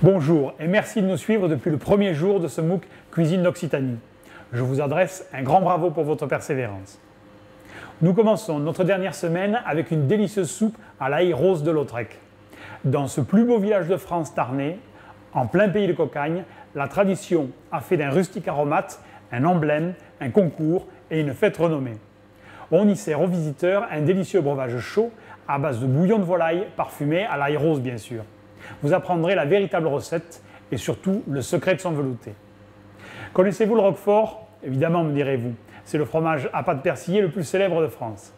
Bonjour et merci de nous suivre depuis le premier jour de ce MOOC Cuisine d'Occitanie. Je vous adresse un grand bravo pour votre persévérance. Nous commençons notre dernière semaine avec une délicieuse soupe à l'ail rose de Lautrec. Dans ce plus beau village de France, Tarnais, en plein pays de Cocagne, la tradition a fait d'un rustique aromate un emblème, un concours et une fête renommée. On y sert aux visiteurs un délicieux breuvage chaud à base de bouillon de volaille parfumé à l'ail rose bien sûr. Vous apprendrez la véritable recette et surtout le secret de son velouté. Connaissez-vous le roquefort? Évidemment, me direz-vous. C'est le fromage à pâte persillée le plus célèbre de France.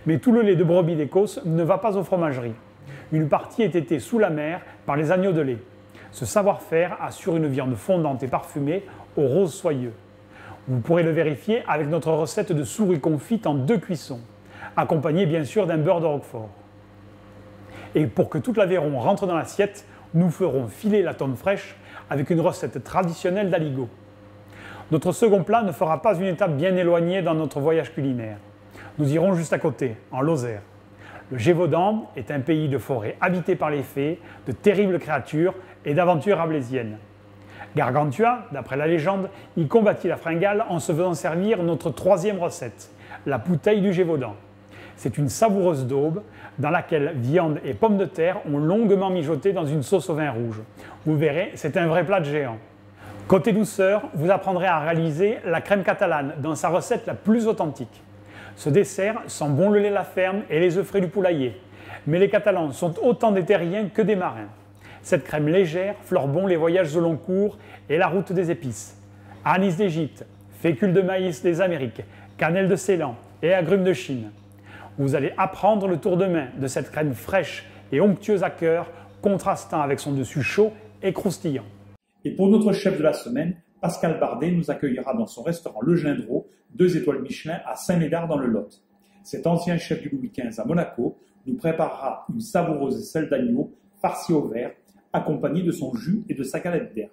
Mais tout le lait de brebis d'Écosse ne va pas aux fromageries. Une partie est été sous la mer par les agneaux de lait. Ce savoir-faire assure une viande fondante et parfumée au rose soyeux. Vous pourrez le vérifier avec notre recette de souris confite en 2 cuissons, accompagnée bien sûr d'un beurre de roquefort. Et pour que toute l'Aveyron rentre dans l'assiette, nous ferons filer la tonne fraîche avec une recette traditionnelle d'aligot. Notre second plat ne fera pas une étape bien éloignée dans notre voyage culinaire. Nous irons juste à côté, en Lozère. Le Gévaudan est un pays de forêt habité par les fées, de terribles créatures et d'aventures ablésiennes. Gargantua, d'après la légende, y combattit la fringale en se faisant servir notre troisième recette, la pouteille du Gévaudan. C'est une savoureuse daube dans laquelle viande et pommes de terre ont longuement mijoté dans une sauce au vin rouge. Vous verrez, c'est un vrai plat de géant. Côté douceur, vous apprendrez à réaliser la crème catalane dans sa recette la plus authentique. Ce dessert sent bon le lait la ferme et les œufs frais du poulailler. Mais les Catalans sont autant des terriens que des marins. Cette crème légère fleure bon les voyages au long cours et la route des épices. Anis d'Égypte, fécule de maïs des Amériques, cannelle de Ceylan et agrumes de Chine. Vous allez apprendre le tour de main de cette crème fraîche et onctueuse à cœur, contrastant avec son dessus chaud et croustillant. Et pour notre chef de la semaine, Pascal Bardet nous accueillera dans son restaurant Le Gindreau, 2 étoiles Michelin à Saint-Médard dans le Lot. Cet ancien chef du Louis XV à Monaco nous préparera une savoureuse aisselle d'agneau farcie au vert, accompagnée de son jus et de sa galette d'herbe.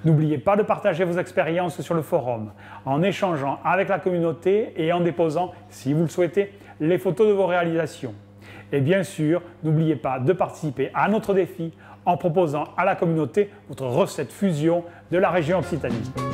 N'oubliez pas de partager vos expériences sur le forum, en échangeant avec la communauté et en déposant, si vous le souhaitez, les photos de vos réalisations. Et bien sûr, n'oubliez pas de participer à notre défi en proposant à la communauté votre recette fusion de la région Occitanie.